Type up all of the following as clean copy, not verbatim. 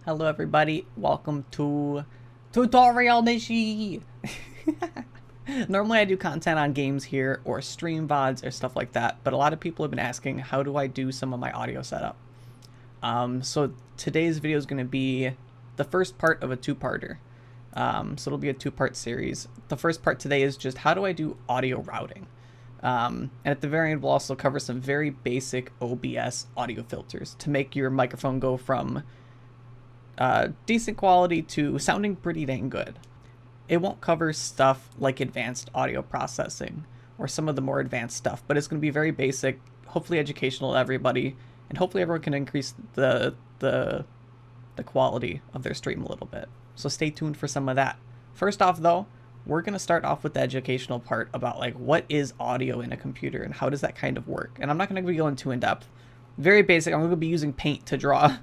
Hello everybody, welcome to Tutorial Nishi! Normally I do content on games here or stream VODs or stuff like that, but a lot of people have been asking how do I do some of my audio setup. So today's video is going to be the first part of a two-parter. So it'll be a two-part series. The first part today is just how do I do audio routing. And at the very end we'll also cover some very basic OBS audio filters to make your microphone go from decent quality to sounding pretty dang good. It won't cover stuff like advanced audio processing or some of the more advanced stuff, but it's going to be very basic, hopefully educational to everybody, and hopefully everyone can increase the quality of their stream a little bit. So stay tuned for some of that. First off though, we're going to start off with the educational part about like what is audio in a computer and how does that kind of work. And I'm not going to be going too in depth. Very basic. I'm going to be using paint to draw.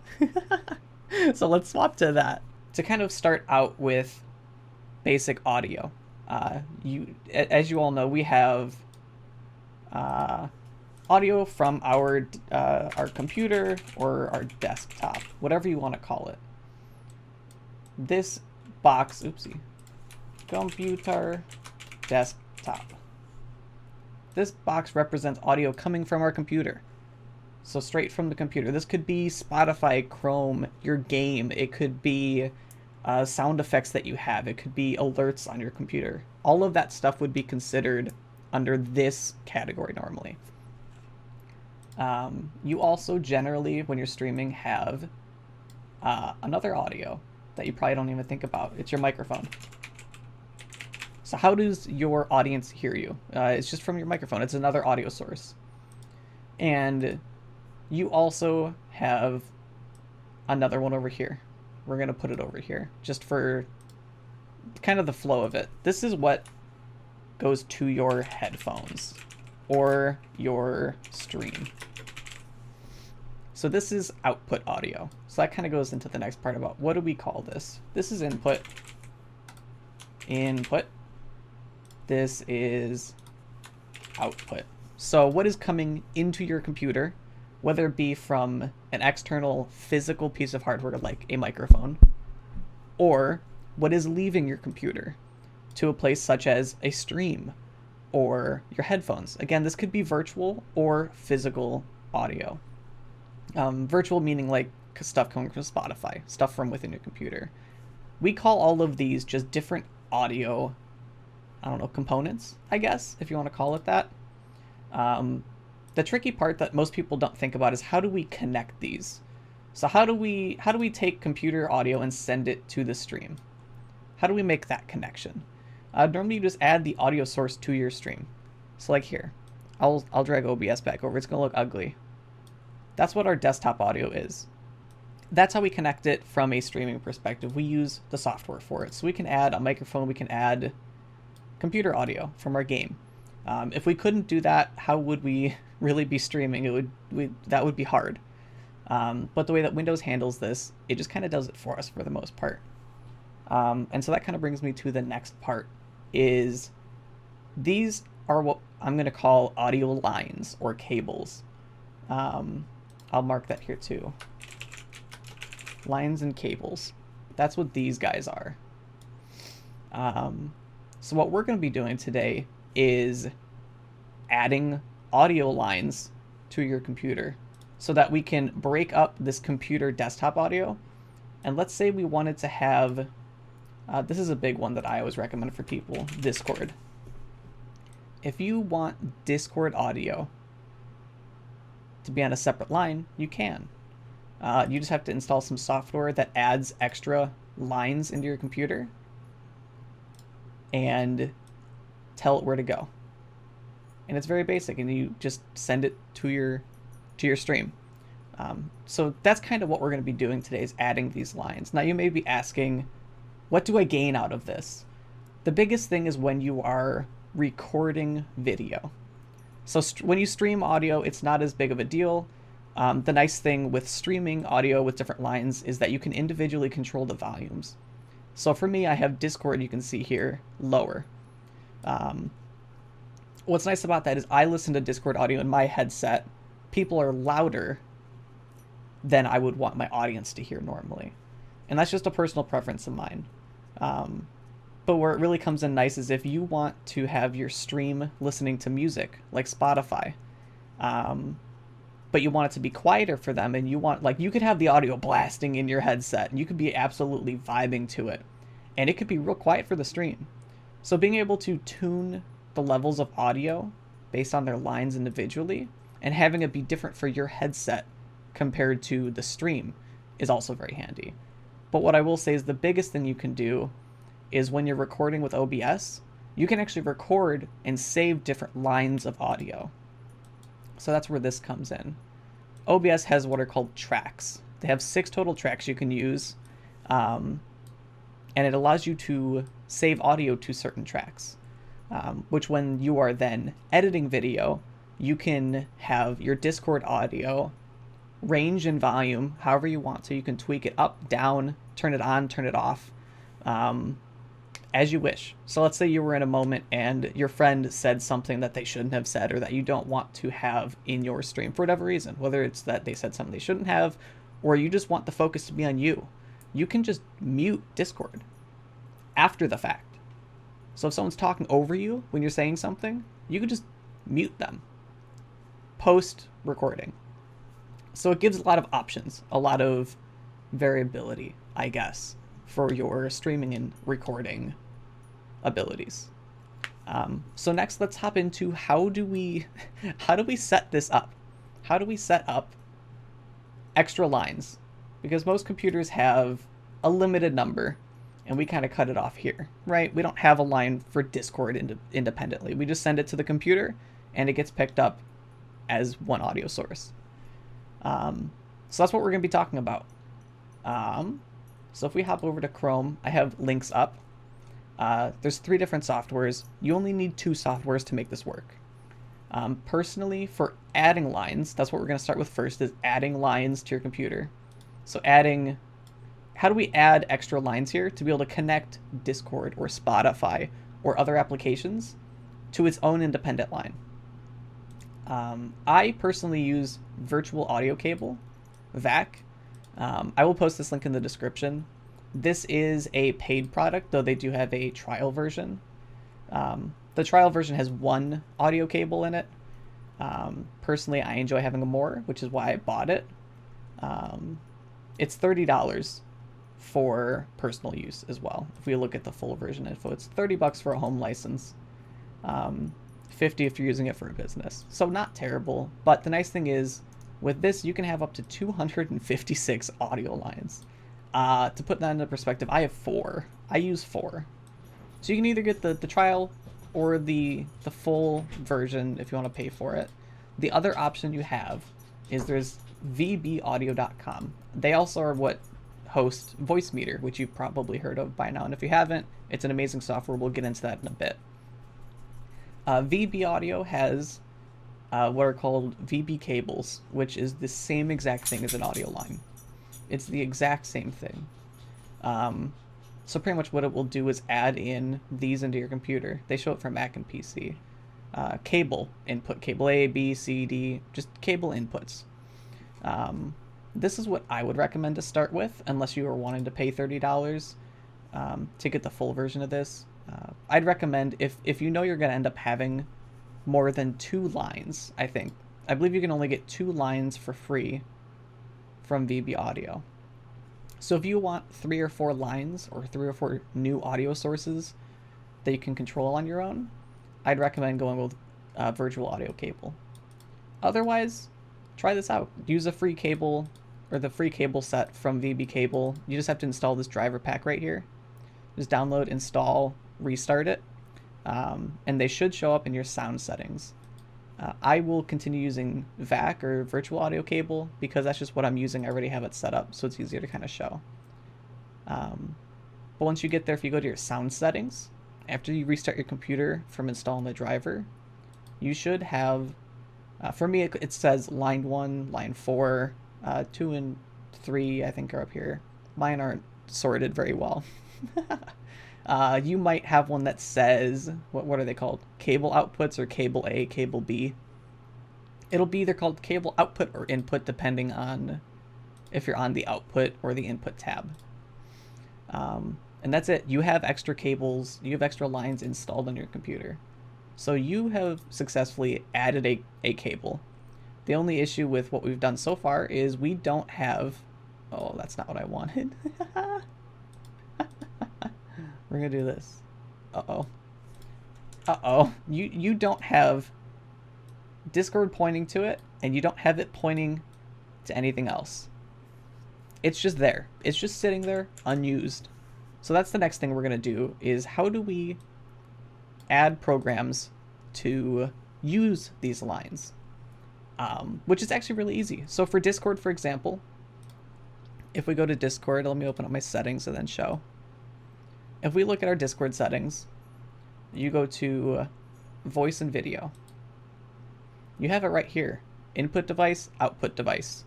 So let's swap to that. To kind of start out with basic audio, as you all know, we have audio from our computer or our desktop, whatever you want to call it. This box, computer, desktop. This box represents audio coming from our computer. So straight from the computer. This could be Spotify, Chrome, your game. It could be sound effects that you have. It could be alerts on your computer. All of that stuff would be considered under this category normally. You also generally, when you're streaming, have another audio that you probably don't even think about. It's your microphone. So how does your audience hear you? It's just from your microphone. It's another audio source. And you also have another one over here. We're going to put it over here just for kind of the flow of it. This is what goes to your headphones or your stream. So this is output audio. So that kind of goes into the next part about what do we call this? This is input. Input. This is output. So what is coming into your computer, whether it be from an external physical piece of hardware like a microphone, or what is leaving your computer to a place such as a stream or your headphones. Again, this could be virtual or physical audio. Virtual meaning like stuff coming from Spotify, stuff from within your computer. We call all of these just different audio, components, I guess, if you want to call it that. The tricky part that most people don't think about is how do we connect these? So how do we take computer audio and send it to the stream? How do we make that connection? Normally you just add the audio source to your stream. So like here, I'll drag OBS back over. It's gonna look ugly. That's what our desktop audio is. That's how we connect it from a streaming perspective. We use the software for it. So we can add a microphone, we can add computer audio from our game. If we couldn't do that, how would we really be streaming? That would be hard. But the way that Windows handles this, it just kind of does it for us for the most part. And so that kind of brings me to the next part, is these are what I'm going to call audio lines or cables. I'll mark that here too. Lines and cables. That's what these guys are. So what we're going to be doing today is adding audio lines to your computer so that we can break up this computer desktop audio. And let's say we wanted to have, this is a big one that I always recommend for people, Discord. If you want Discord audio to be on a separate line, you can. You just have to install some software that adds extra lines into your computer and tell it where to go. And it's very basic, and you just send it to your stream. So that's kind of what we're going to be doing today, is adding these lines. Now you may be asking, what do I gain out of this? The biggest thing is when you are recording video. So when you stream audio, it's not as big of a deal. The nice thing with streaming audio with different lines is that you can individually control the volumes. So for me, I have Discord, you can see here, lower. What's nice about that is I listen to Discord audio in my headset. People are louder than I would want my audience to hear normally. And that's just a personal preference of mine. But where it really comes in nice is if you want to have your stream listening to music, like Spotify, but you want it to be quieter for them, and you want, like, you could have the audio blasting in your headset, and you could be absolutely vibing to it, and it could be real quiet for the stream. So being able to tune the levels of audio based on their lines individually, and having it be different for your headset compared to the stream is also very handy. But what I will say is the biggest thing you can do is when you're recording with OBS, you can actually record and save different lines of audio. So that's where this comes in. OBS has what are called tracks. They have 6 total tracks you can use, and it allows you to save audio to certain tracks, which when you are then editing video, you can have your Discord audio range and volume however you want, so you can tweak it up, down, turn it on, turn it off, as you wish. So let's say you were in a moment and your friend said something that they shouldn't have said, or that you don't want to have in your stream for whatever reason, whether it's that they said something they shouldn't have, or you just want the focus to be on you. You can just mute Discord after the fact. So if someone's talking over you when you're saying something, you can just mute them post recording. So it gives a lot of options, a lot of variability, I guess, for your streaming and recording abilities. So next, let's hop into how do we set this up? How do we set up extra lines? Because most computers have a limited number, and we kind of cut it off here, right? We don't have a line for Discord independently. We just send it to the computer, and it gets picked up as one audio source. So that's what we're going to be talking about. So if we hop over to Chrome, I have links up. There's 3 different softwares. You only need 2 softwares to make this work. Personally, for adding lines, that's what we're going to start with first, is adding lines to your computer. So how do we add extra lines here to be able to connect Discord or Spotify or other applications to its own independent line? I personally use virtual audio cable, VAC. I will post this link in the description. This is a paid product, though they do have a trial version. The trial version has 1 audio cable in it. Personally, I enjoy having more, which is why I bought it. It's $30 for personal use as well. If we look at the full version info, it's $30 for a home license. 50 if you're using it for a business. So not terrible, but the nice thing is with this you can have up to 256 audio lines. To put that into perspective, I have 4. I use 4. So you can either get the trial or the full version if you want to pay for it. The other option you have is there's vbaudio.com. They also are what host Voicemeeter, which you've probably heard of by now, and if you haven't, it's an amazing software. We'll get into that in a bit. VB Audio has what are called VB cables, which is the same exact thing as an audio line. It's the exact same thing. So pretty much what it will do is add in these into your computer. They show it for Mac and PC. Cable input, cable A, B, C, D, just cable inputs. This is what I would recommend to start with, unless you are wanting to pay $30 to get the full version of this. I'd recommend, if you know you're going to end up having more than 2 lines, I believe you can only get 2 lines for free from VB Audio. So if you want 3 or 4 lines or 3 or 4 new audio sources that you can control on your own, I'd recommend going with virtual audio cable. Otherwise, try this out. Use a free cable or the free cable set from VB Cable. You just have to install this driver pack right here. Just download, install, restart it, and they should show up in your sound settings. I will continue using VAC or virtual audio cable because that's just what I'm using. I already have it set up, so it's easier to kind of show. But once you get there, if you go to your sound settings, after you restart your computer from installing the driver, you should have, for me, it says line 1, line 4, 2 and 3, I think, are up here. Mine aren't sorted very well. You might have one that says, what are they called? Cable outputs or cable A, cable B. It'll be either called cable output or input depending on if you're on the output or the input tab. And that's it. You have extra cables, you have extra lines installed on your computer. So you have successfully added a cable. The only issue with what we've done so far is we don't have... Oh, that's not what I wanted. We're gonna do this. Uh-oh. Uh-oh. You don't have Discord pointing to it, and you don't have it pointing to anything else. It's just there. It's just sitting there, unused. So that's the next thing we're gonna do, is how do we add programs to use these lines? Which is actually really easy. So for Discord, for example, if we go to Discord, let me open up my settings and then show. If we look at our Discord settings, you go to voice and video. You have it right here. Input device, output device.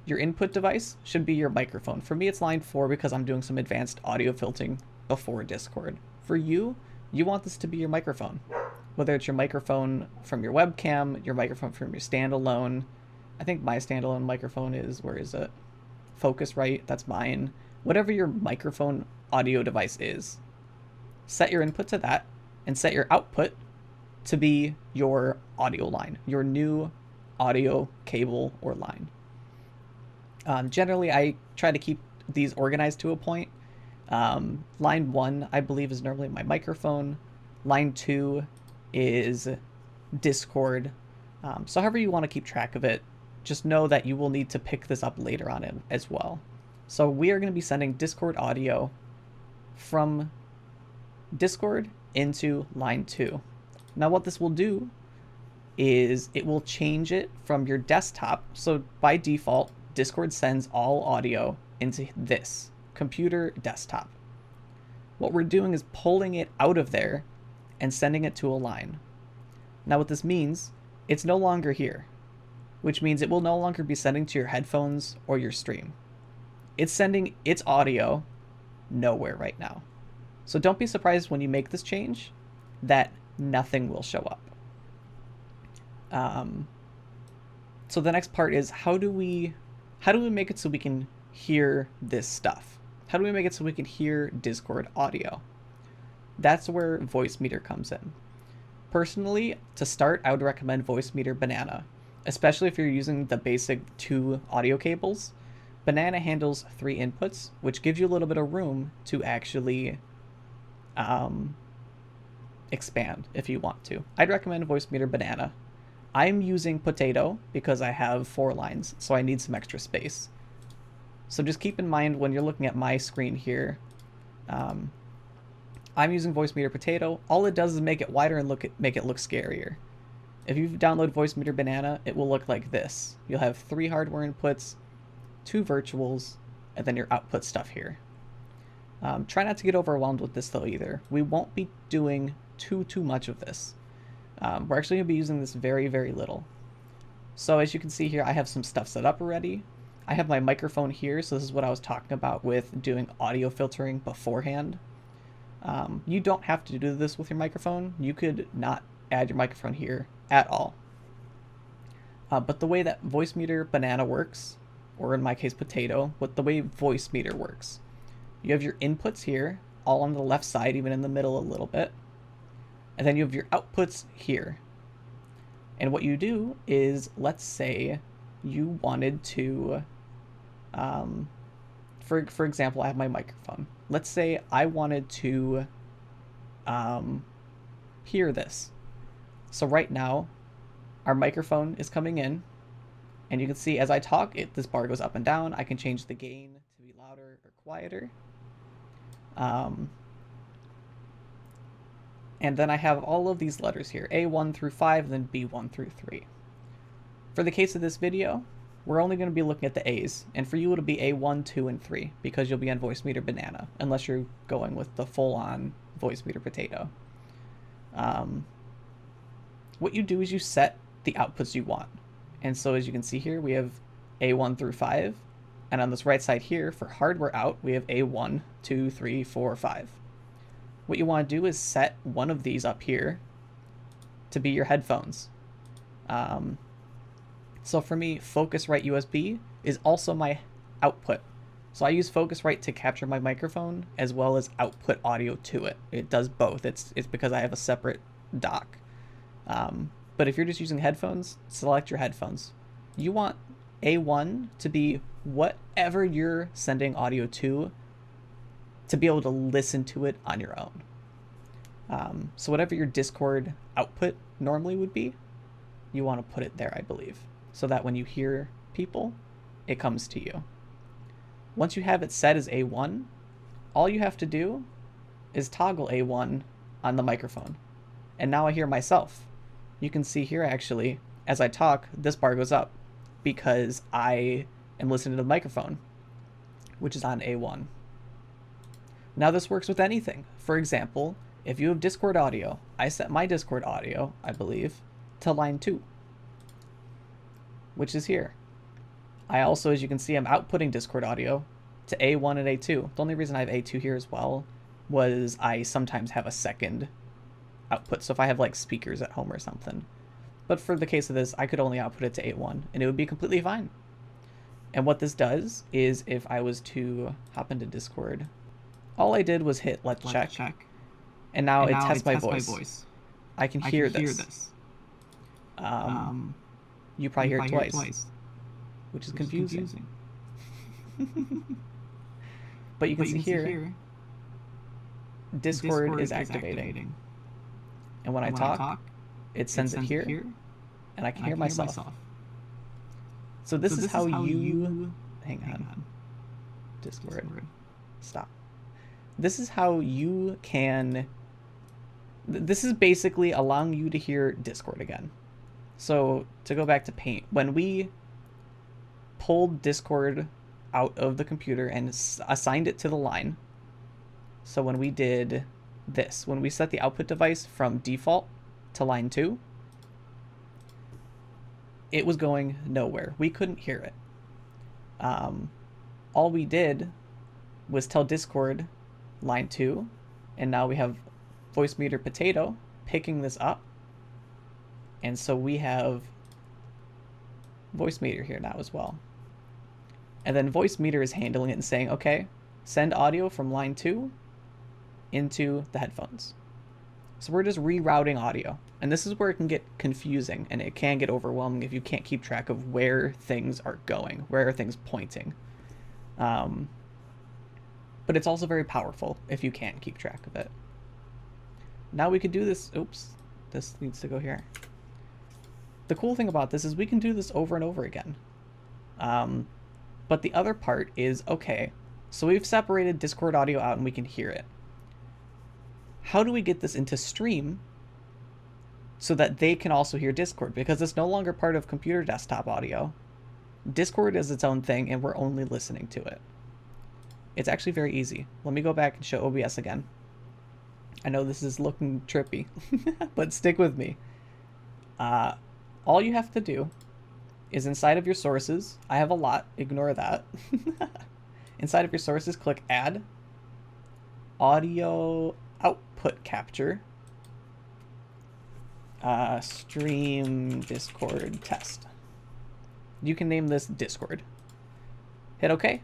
Your input device should be your microphone. For me, it's line 4 because I'm doing some advanced audio filtering before Discord. For you, you want this to be your microphone. Whether it's your microphone from your webcam, your microphone from your standalone. I think my standalone microphone is, where is it? Focusrite, that's mine. Whatever your microphone audio device is, set your input to that and set your output to be your audio line, your new audio cable or line. Generally, I try to keep these organized to a point. Line 1, I believe, is normally my microphone. Line 2 is Discord. So however you want to keep track of it, just know that you will need to pick this up later on as well. So we are going to be sending Discord audio from Discord into line 2. Now what this will do is it will change it from your desktop. So by default, Discord sends all audio into this computer desktop. What we're doing is pulling it out of there and sending it to a line. Now what this means, it's no longer here, which means it will no longer be sending to your headphones or your stream. It's sending its audio nowhere right now. So don't be surprised when you make this change that nothing will show up. So the next part is how do we make it so we can hear this stuff? How do we make it so we can hear Discord audio? That's where Voicemeeter comes in. Personally, to start, I would recommend Voicemeeter Banana, especially if you're using the basic 2 audio cables. Banana handles 3 inputs, which gives you a little bit of room to actually expand if you want to. I'd recommend Voicemeeter Banana. I'm using Potato because I have 4 lines, so I need some extra space. So just keep in mind when you're looking at my screen here, I'm using Voicemeeter Potato. All it does is make it wider and make it look scarier. If you download Voicemeeter Banana, it will look like this. You'll have 3 hardware inputs, 2 virtuals, and then your output stuff here. Try not to get overwhelmed with this though either. We won't be doing too much of this. We're actually going to be using this very, very little. So as you can see here, I have some stuff set up already. I have my microphone here, so this is what I was talking about with doing audio filtering beforehand. You don't have to do this with your microphone. You could not add your microphone here at all. But the way that Voicemeeter Banana works, or in my case Potato, but the way Voicemeeter works, you have your inputs here, all on the left side, even in the middle a little bit. And then you have your outputs here. And what you do is, let's say you wanted to, for example, I have my microphone. Let's say I wanted to hear this. So right now, our microphone is coming in, and you can see as I talk, this bar goes up and down. I can change the gain to be louder or quieter. And then I have all of these letters here, A1 through 5, and then B1 through 3. For the case of this video, we're only going to be looking at the A's, and for you it'll be A1, 2, and 3, because you'll be on Voicemeeter Banana, unless you're going with the full-on Voicemeeter Potato. What you do is you set the outputs you want. And so as you can see here, we have A1 through 5, and on this right side here, for hardware out, we have A1, 2, 3, 4, 5. What you want to do is set one of these up here to be your headphones. So for me, Focusrite USB is also my output. So I use Focusrite to capture my microphone as well as output audio to it. It does both. It's because I have a separate dock. But if you're just using headphones, select your headphones. You want A1 to be whatever you're sending audio to be able to listen to it on your own. So whatever your Discord output normally would be, you want to put it there, I believe, so that when you hear people, it comes to you. Once you have it set as A1, all you have to do is toggle A1 on the microphone. And now I hear myself. You can see here actually, as I talk, this bar goes up because I am listening to the microphone, which is on A1. Now this works with anything. For example, if you have Discord audio, I set my Discord audio, I believe, to line 2, which is here. I also, as you can see, I'm outputting Discord audio to A1 and A2. The only reason I have A2 here as well was I sometimes have a second output. So if I have like speakers at home or something. But for the case of this, I could only output it to A1 and it would be completely fine. And what this does is if I was to hop into Discord, all I did was hit let's check. And now it tests my voice. I can hear this. You probably hear it twice. Which is confusing. But you can see here, Discord is activating. And when I talk, it sends it here, and I can hear myself. So this is how you... Hang on. Discord. Stop. This is how you can... This is basically allowing you to hear Discord again. So to go back to Paint, when we pulled Discord out of the computer and assigned it to the line, so when we did this, when we set the output device from default to line 2, it was going nowhere. We couldn't hear it. All we did was tell Discord line 2, and now we have Voicemeeter Potato picking this up, and so we have Voicemeeter here now as well. And then Voicemeeter is handling it and saying, okay, send audio from line 2 into the headphones. So we're just rerouting audio. And this is where it can get confusing and it can get overwhelming if you can't keep track of where things are going, where are things pointing. But it's also very powerful if you can't keep track of it. Now we could do this. Oops, this needs to go here. The cool thing about this is we can do this over and over again. But the other part is, okay, so we've separated Discord audio out and we can hear it. How do we get this into stream so that they can also hear Discord? Because it's no longer part of computer desktop audio. Discord is its own thing and we're only listening to it. It's actually very easy. Let me go back and show OBS again. I know this is looking trippy, but stick with me. All you have to do is inside of your sources, I have a lot, ignore that. Inside of your sources, click Add, Audio Output Capture, Stream Discord Test. You can name this Discord. Hit OK.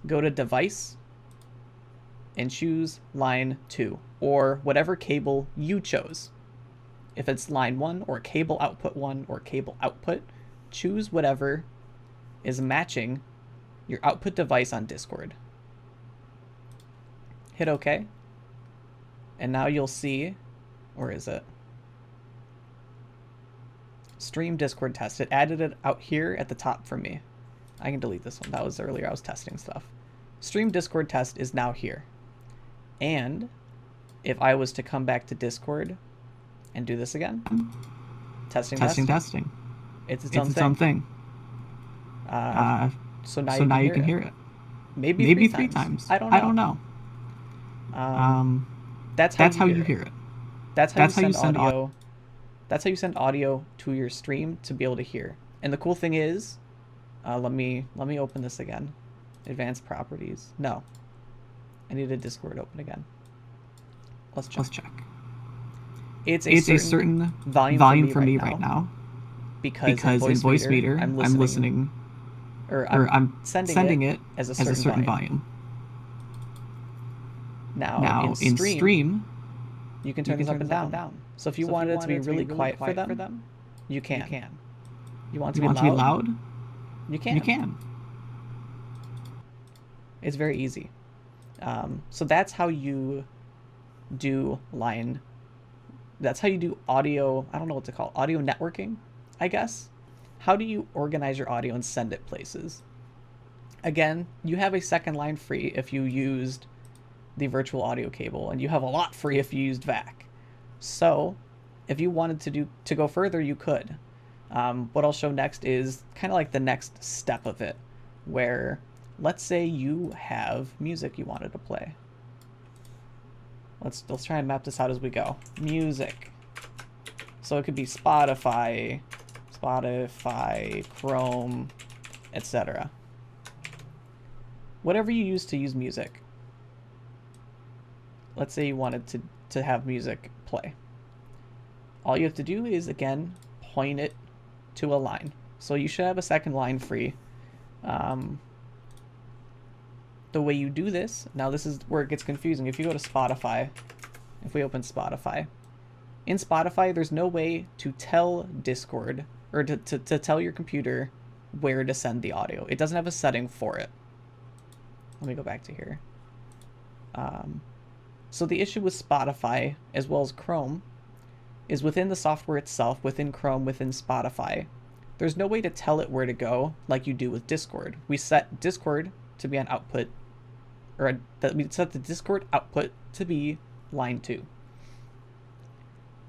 Go to Device and choose line 2 or whatever cable you chose. If it's line 1 or cable output 1 or cable output, choose whatever is matching your output device on Discord. Hit OK. And now you'll see, or is it? Stream Discord test. It added it out here at the top for me. I can delete this one. That was earlier. I was testing stuff. Stream Discord test is now here. And if I was to come back to Discord and do this again, testing. It's its own thing. So now you can hear it. Maybe three times. I don't know. That's how you hear it. That's how you send audio. That's how you send audio to your stream to be able to hear. And the cool thing is, let me open this again. Advanced properties. No, I need a Discord open again. Let's check. It's a certain volume for me right now because in Voicemeeter I'm listening. or or I'm I'm sending sending it it as a as a certain certain volume. volume. Now in Now in stream, stream, you can you turn can this up turn and this up and down. down. So if you So if you wanted it to be wanted it to be really really quiet for quiet for them, them, you you can. can. You want it to You be want to be loud? loud? You can. You can. It's very easy. So that's how you do line. That's how you do audio. I don't know what to call it, audio networking, I guess. How do you organize your audio and send it places? Again, you have a second line free if you used the virtual audio cable, and you have a lot free if you used VAC. So, if you wanted to go further, you could. What I'll show next is kind of like the next step of it, where let's say you have music you wanted to play. Let's try and map this out as we go. Music. So it could be Spotify, Chrome, etc. Whatever you use to use music. Let's say you wanted to have music play. All you have to do is, again, point it to a line. So you should have a second line free. The way you do this, now this is where it gets confusing. If you go to Spotify, if we open Spotify, in Spotify, there's no way to tell Discord, or to tell your computer where to send the audio. It doesn't have a setting for it. Let me go back to here. So the issue with Spotify, as well as Chrome, is within the software itself, within Chrome, within Spotify, there's no way to tell it where to go like you do with Discord. We set Discord to be an output, or we set the Discord output to be line 2.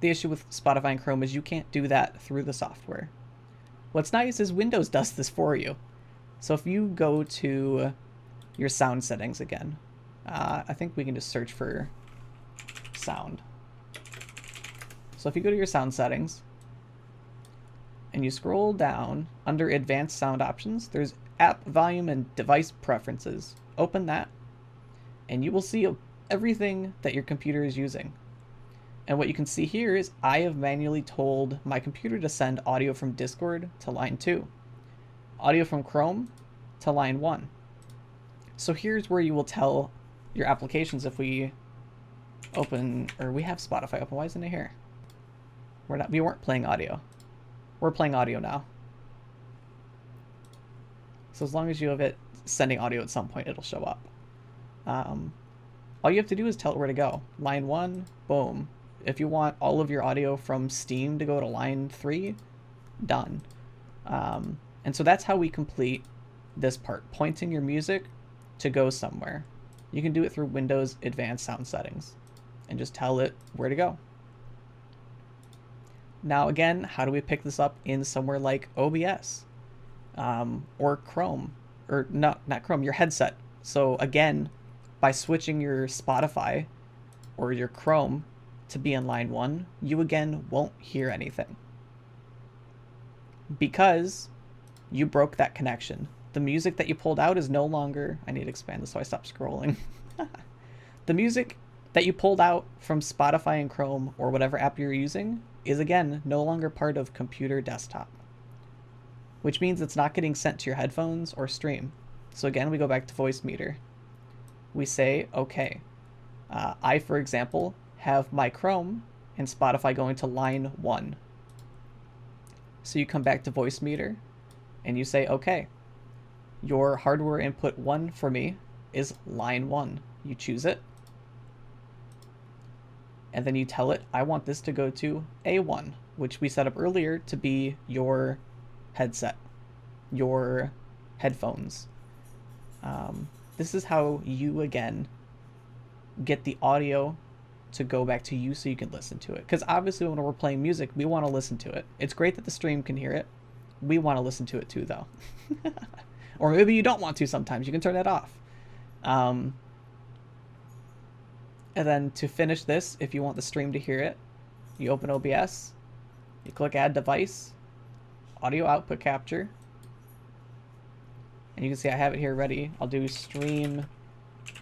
The issue with Spotify and Chrome is you can't do that through the software. What's nice is Windows does this for you. So if you go to your sound settings again, I think we can just search for sound. So if you go to your sound settings and you scroll down under advanced sound options, there's app volume and device preferences. Open that and you will see everything that your computer is using. And what you can see here is I have manually told my computer to send audio from Discord to line 2, audio from Chrome to line 1. So here's where you will tell your applications. If we open, or we have Spotify open, why isn't it here? We weren't playing audio. We're playing audio now. So as long as you have it sending audio at some point, it'll show up. All you have to do is tell it where to go. Line 1, boom. If you want all of your audio from Steam to go to line 3, done. And so that's how we complete this part, pointing your music to go somewhere. You can do it through Windows Advanced Sound Settings and just tell it where to go. Now again, how do we pick this up in somewhere like OBS or Chrome, or not Chrome, your headset? So again, by switching your Spotify or your Chrome to be in line 1, you again won't hear anything because you broke that connection. The music that you pulled out is no longer, I need to expand this so I stop scrolling. The music that you pulled out from Spotify and Chrome or whatever app you're using is again no longer part of computer desktop, which means it's not getting sent to your headphones or stream. So again, we go back to Voicemeeter. We say, okay, I, for example, have my Chrome and Spotify going to line 1. So you come back to Voicemeeter and you say, okay, your hardware input 1 for me is line 1. You choose it. And then you tell it, I want this to go to A1, which we set up earlier to be your headset, your headphones. This is how you, again, get the audio to go back to you so you can listen to it. Because obviously when we're playing music, we want to listen to it. It's great that the stream can hear it. We want to listen to it too, though. Or maybe you don't want to sometimes. You can turn that off. And then to finish this, if you want the stream to hear it, you open OBS, you click Add Device, Audio Output Capture, and you can see I have it here ready. I'll do Stream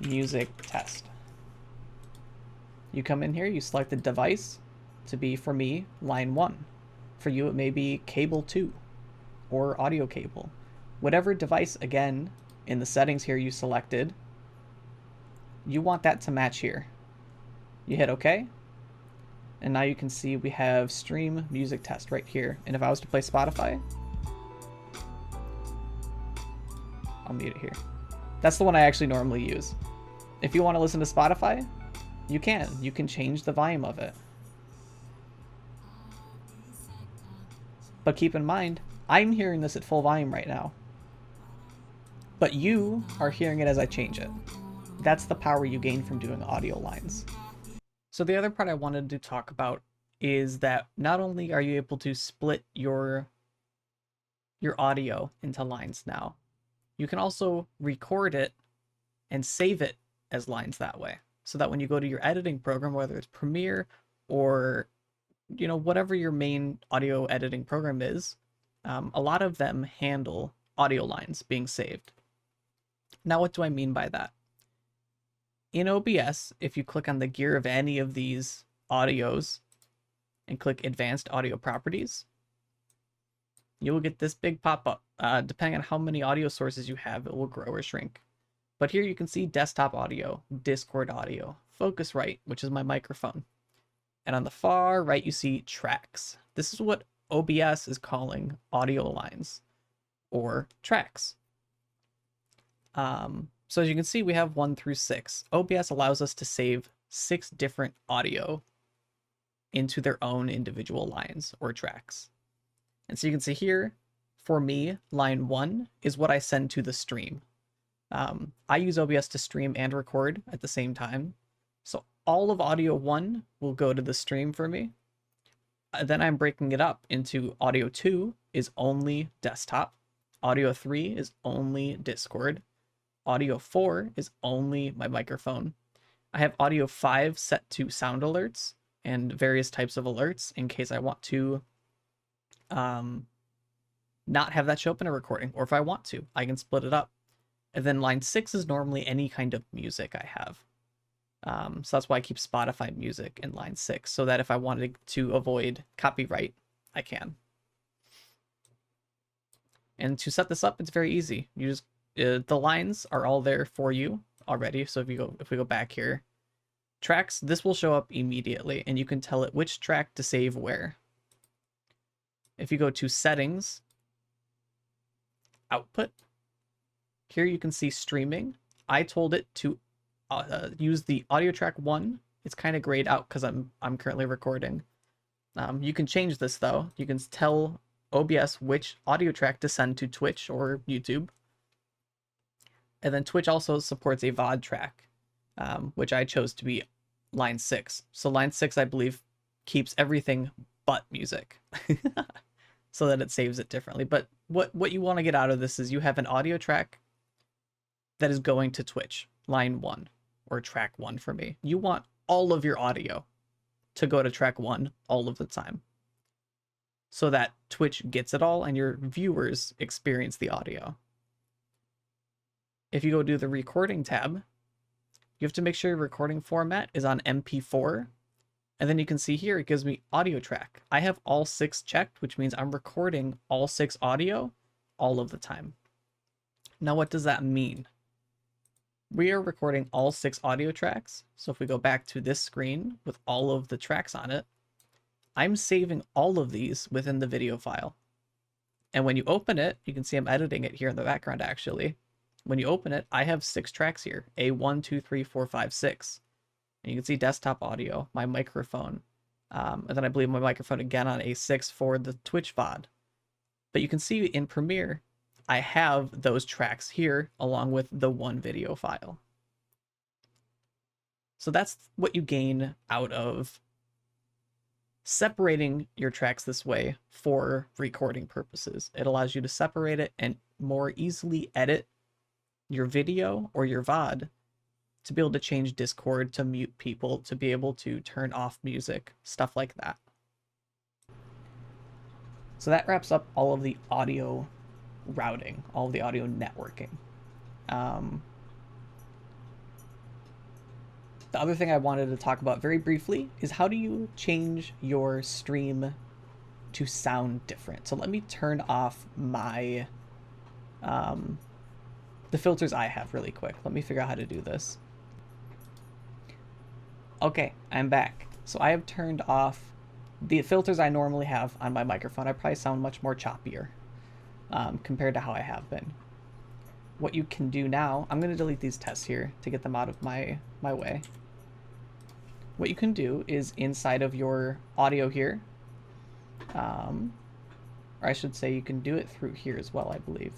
Music Test. You come in here, you select the device to be, for me, line 1. For you, it may be cable 2 or audio cable. Whatever device, again, in the settings here you selected, you want that to match here. You hit OK, and now you can see we have stream music test right here. And if I was to play Spotify, I'll mute it here. That's the one I actually normally use. If you want to listen to Spotify, you can. You can change the volume of it. But keep in mind, I'm hearing this at full volume right now. But you are hearing it as I change it. That's the power you gain from doing audio lines. So the other part I wanted to talk about is that not only are you able to split your audio into lines now, you can also record it and save it as lines that way. So that when you go to your editing program, whether it's Premiere or whatever your main audio editing program is, a lot of them handle audio lines being saved. Now, what do I mean by that? In OBS, if you click on the gear of any of these audios and click Advanced Audio Properties, you will get this big pop-up. Depending on how many audio sources you have, it will grow or shrink. But here you can see desktop audio, Discord audio, Focusrite, which is my microphone. And on the far right, you see tracks. This is what OBS is calling audio lines or tracks. So as you can see, we have 1 through 6. OBS allows us to save 6 different audio into their own individual lines or tracks. And so you can see here, for me, line 1 is what I send to the stream. I use OBS to stream and record at the same time. So all of audio 1 will go to the stream for me. Then I'm breaking it up into audio 2 is only desktop. Audio 3 is only Discord. Audio 4 is only my microphone. I have audio 5 set to sound alerts and various types of alerts in case I want to not have that show up in a recording, or if I want to, I can split it up. And then line 6 is normally any kind of music I have. So that's why I keep Spotify music in line 6, so that if I wanted to avoid copyright, I can. And to set this up, it's very easy. You just the lines are all there for you already. So if we go back here, tracks, this will show up immediately, and you can tell it which track to save where. If you go to settings, output, here you can see streaming. I told it to use the audio track 1. It's kind of grayed out because I'm currently recording. You can change this though. You can tell OBS which audio track to send to Twitch or YouTube. And then Twitch also supports a VOD track, which I chose to be line 6. So line 6, I believe, keeps everything but music. So that it saves it differently. But what you want to get out of this is you have an audio track that is going to Twitch, line 1, or track 1 for me. You want all of your audio to go to track 1 all of the time, so that Twitch gets it all and your viewers experience the audio. If you go to the recording tab, you have to make sure your recording format is on MP4. And then you can see here, it gives me audio track. I have all 6 checked, which means I'm recording all 6 audio all of the time. Now, what does that mean? We are recording all 6 audio tracks. So if we go back to this screen with all of the tracks on it, I'm saving all of these within the video file. And when you open it, you can see I'm editing it here in the background actually. When you open it, I have 6 tracks here, A1, 2, 3, 4, 5, 6. And you can see desktop audio, my microphone, and then I believe my microphone again on A6 for the Twitch VOD. But you can see in Premiere, I have those tracks here along with the 1 video file. So that's what you gain out of separating your tracks this way for recording purposes. It allows you to separate it and more easily edit your video or your VOD to be able to change Discord, to mute people, to be able to turn off music, stuff like that. So that wraps up all of the audio routing, all of the audio networking. The other thing I wanted to talk about very briefly is how do you change your stream to sound different? So let me turn off my the filters I have really quick. Let me figure out how to do this. Okay, I'm back. So I have turned off the filters I normally have on my microphone. I probably sound much more choppier compared to how I have been. What you can do now, I'm going to delete these tests here to get them out of my way. What you can do is inside of your audio here, or I should say you can do it through here as well, I believe.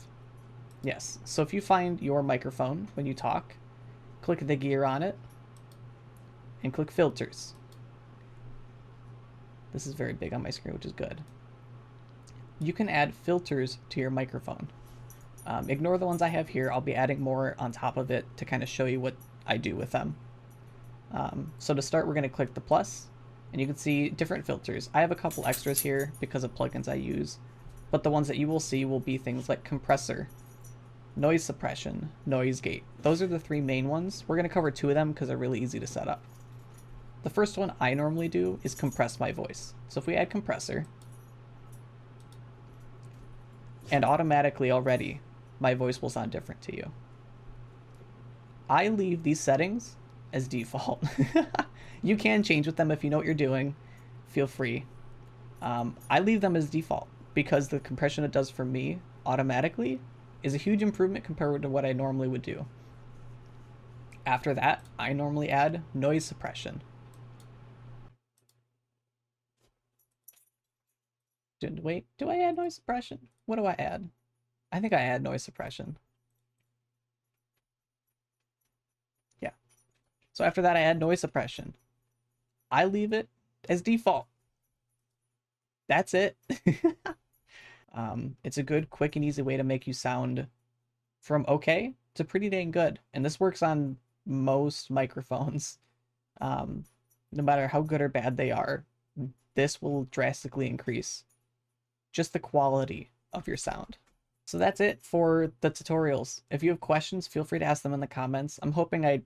Yes, so if you find your microphone when you talk, click the gear on it, and click filters. This is very big on my screen, which is good. You can add filters to your microphone. Ignore the ones I have here. I'll be adding more on top of it to kind of show you what I do with them. So to start, we're going to click the plus, and you can see different filters. I have a couple extras here because of plugins I use, but the ones that you will see will be things like compressor, noise suppression, noise gate. Those are the three main ones. We're going to cover two of them because they're really easy to set up. The first one I normally do is compress my voice. So if we add compressor, and automatically already my voice will sound different to you. I leave these settings as default. You can change with them if you know what you're doing. Feel free. I leave them as default because the compression it does for me automatically is a huge improvement compared to what I normally would do. After that, I normally add noise suppression. Wait, do I add noise suppression? What do I add? I think I add noise suppression. Yeah. So after that, I add noise suppression. I leave it as default. That's it. It's a good, quick, and easy way to make you sound from okay to pretty dang good. And this works on most microphones. No matter how good or bad they are, this will drastically increase just the quality of your sound. So that's it for the tutorials. If you have questions, feel free to ask them in the comments. I'm hoping I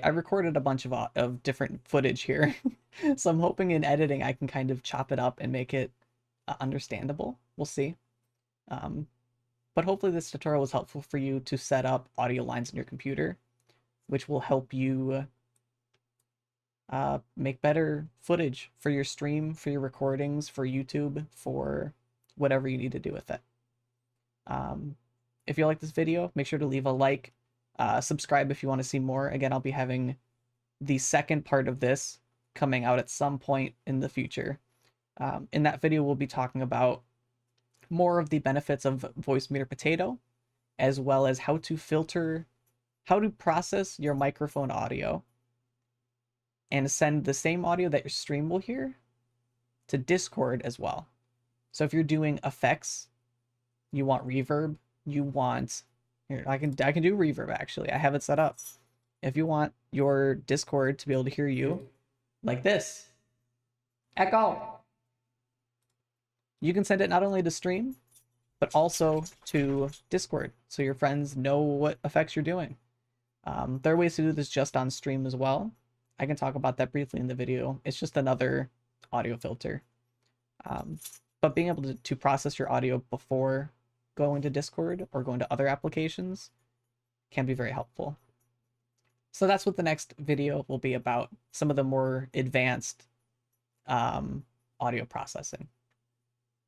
recorded a bunch of different footage here. So I'm hoping in editing I can kind of chop it up and make it understandable. We'll see. But hopefully this tutorial was helpful for you to set up audio lines in your computer, which will help you make better footage for your stream, for your recordings, for YouTube, for whatever you need to do with it. If you like this video, make sure to leave a like, subscribe if you want to see more. Again, I'll be having the second part of this coming out at some point in the future. In that video, we'll be talking about more of the benefits of Voicemeeter Potato, as well as how to process your microphone audio and send the same audio that your stream will hear to Discord as well. So if you're doing effects, you want reverb, you want, here, I can do reverb actually. I have it set up. If you want your Discord to be able to hear you like this, echo, you can send it not only to stream, but also to Discord, so your friends know what effects you're doing. There are ways to do this just on stream as well. I can talk about that briefly in the video. It's just another audio filter. But being able to process your audio before going to Discord or going to other applications can be very helpful. So that's what the next video will be about, some of the more advanced audio processing.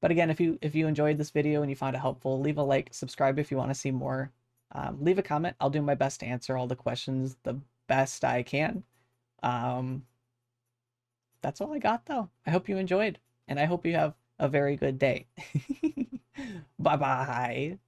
But again, if you enjoyed this video and you found it helpful, leave a like, subscribe if you want to see more. Leave a comment. I'll do my best to answer all the questions the best I can. That's all I got though. I hope you enjoyed, and I hope you have a very good day. Bye-bye.